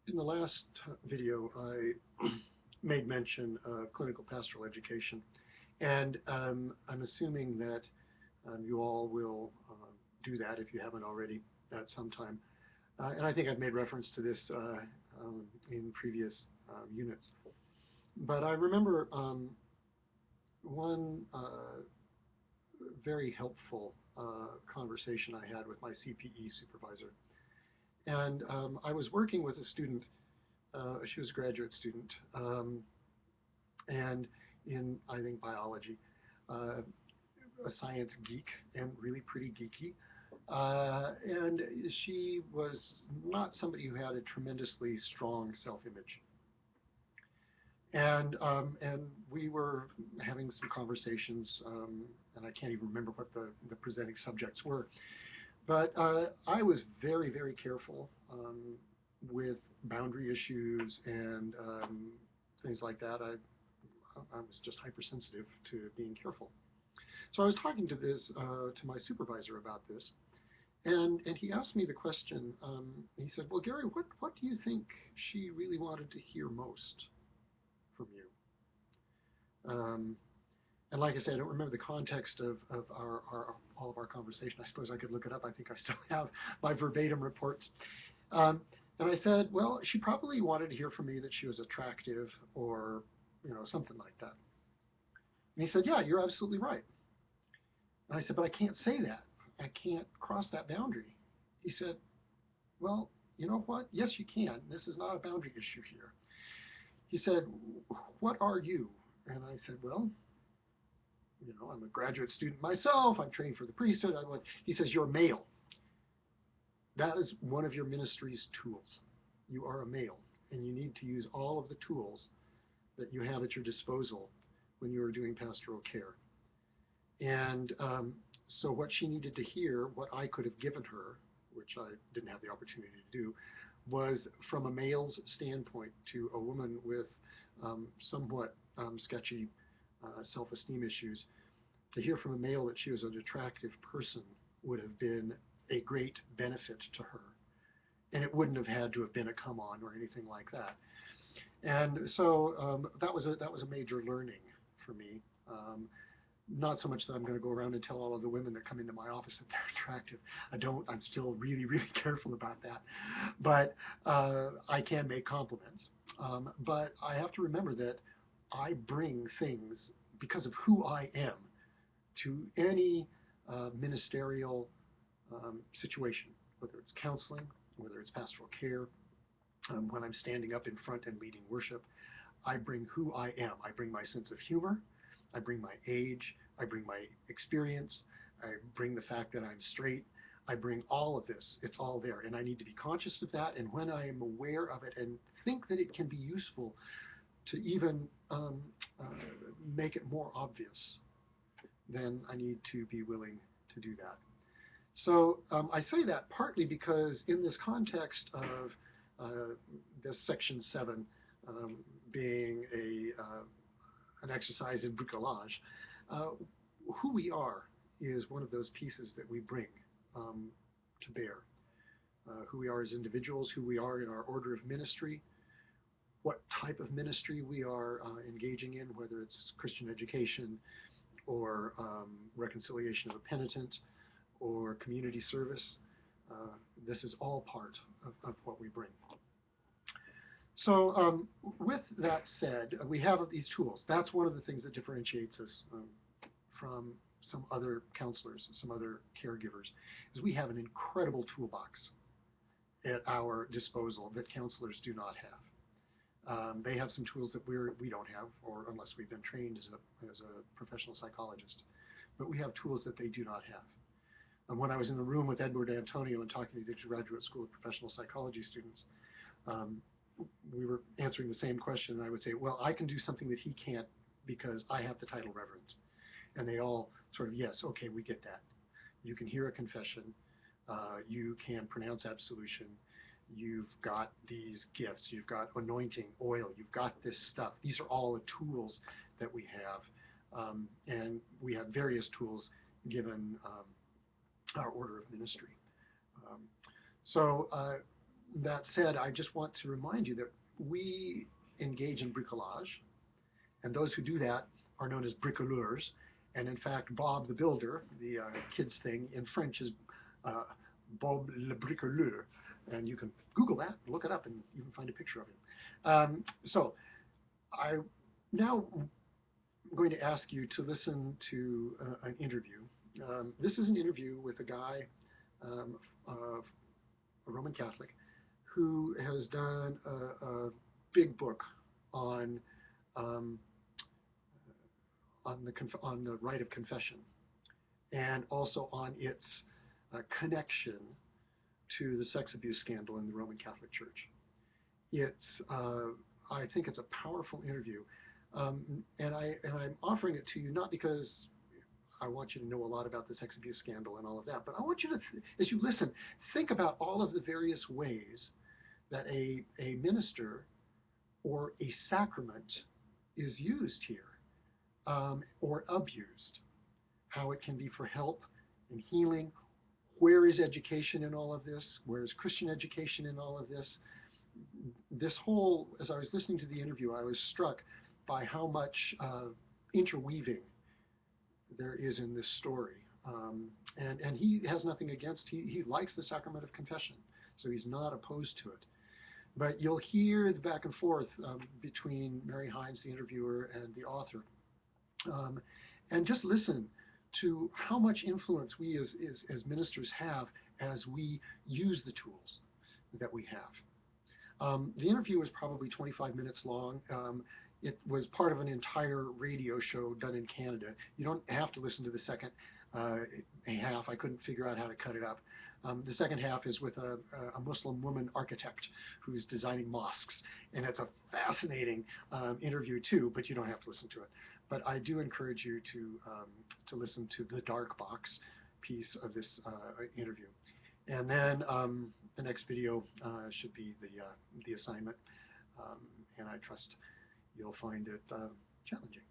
In the last video, I made mention of clinical pastoral education, and I'm assuming that you all will do that if you haven't already at some time. And I think I've made reference to this in previous units. But I remember one very helpful conversation I had with my CPE supervisor. And I was working with a student. She was a graduate student, and in, I think, biology, a science geek and really pretty geeky. And she was not somebody who had a tremendously strong self-image. And we were having some conversations, and I can't even remember what the presenting subjects were. But I was very, very careful with boundary issues and things like that. I was just hypersensitive to being careful. So I was talking to my supervisor about this, and he asked me the question. He said, "Well, Gary, what do you think she really wanted to hear most from you?" And like I said, I don't remember the context of all of our conversation. I suppose I could look it up. I think I still have my verbatim reports. And I said, well, she probably wanted to hear from me that she was attractive or, something like that. And he said, yeah, you're absolutely right. And I said, but I can't say that. I can't cross that boundary. He said, well, you know what? Yes, you can. This is not a boundary issue here. He said, what are you? And I said, well, I'm a graduate student myself. I'm trained for the priesthood. He says, you're male. That is one of your ministry's tools. You are a male, and you need to use all of the tools that you have at your disposal when you are doing pastoral care. And so what she needed to hear, what I could have given her, which I didn't have the opportunity to do, was from a male's standpoint to a woman with somewhat sketchy self-esteem issues. To hear from a male that she was an attractive person would have been a great benefit to her. And it wouldn't have had to have been a come on or anything like that. And so that was a major learning for me. Not so much that I'm going to go around and tell all of the women that come into my office that they're attractive. I don't. I'm still really, really careful about that. But I can make compliments. But I have to remember that I bring things because of who I am to any ministerial situation, whether it's counseling, whether it's pastoral care. When I'm standing up in front and leading worship, I bring who I am. I bring my sense of humor. I bring my age. I bring my experience. I bring the fact that I'm straight. I bring all of this. It's all there. And I need to be conscious of that. And when I am aware of it and think that it can be useful to even make it more obvious, then I need to be willing to do that. So I say that partly because in this context of this section 7 being an exercise in bricolage, who we are is one of those pieces that we bring to bear. Who we are as individuals, who we are in our order of ministry, what type of ministry we are engaging in, whether it's Christian education or reconciliation of a penitent or community service. This is all part of what we bring. So with that said, we have these tools. That's one of the things that differentiates us from some other counselors, some other caregivers, is we have an incredible toolbox at our disposal that counselors do not have. They have some tools that we don't have, or unless we've been trained as a professional psychologist. But we have tools that they do not have. And when I was in the room with Edward Antonio and talking to the Graduate School of Professional Psychology students, we were answering the same question, and I would say, well, I can do something that he can't because I have the title Reverend. And they all sort of, yes, okay, we get that. You can hear a confession. You can pronounce absolution. You've got these gifts. You've got anointing, oil. You've got this stuff. These are all the tools that we have. And we have various tools given our order of ministry. So that said, I just want to remind you that we engage in bricolage, and those who do that are known as bricoleurs. And in fact, Bob the Builder, the kids thing in French is uh, Bob le bricoleur. And you can Google that, look it up, and you can find a picture of him. So I now am going to ask you to listen to an interview. This is an interview with a guy, um, a Roman Catholic, who has done a big book on um, on the rite of confession, and also on its connection to the sex abuse scandal in the Roman Catholic Church. It's I think it's a powerful interview, and I'm offering it to you not because I want you to know a lot about the sex abuse scandal and all of that, but I want you to, as you listen, think about all of the various ways that a minister or a sacrament is used here, or abused, how it can be for help and healing. Where is education in all of this? Where is Christian education in all of this? This whole, as I was listening to the interview, I was struck by how much interweaving there is in this story. And he has nothing against, he likes the sacrament of confession, so he's not opposed to it. But you'll hear the back and forth between Mary Hines, the interviewer, and the author. And just listen to how much influence we as ministers have as we use the tools that we have. The interview was probably 25 minutes long. It was part of an entire radio show done in Canada. You don't have to listen to the second half. I couldn't figure out how to cut it up. The second half is with a Muslim woman architect who's designing mosques, and it's a fascinating interview too, but you don't have to listen to it. But I do encourage you to listen to the dark box piece of this interview. And then the next video should be the assignment, and I trust you'll find it challenging.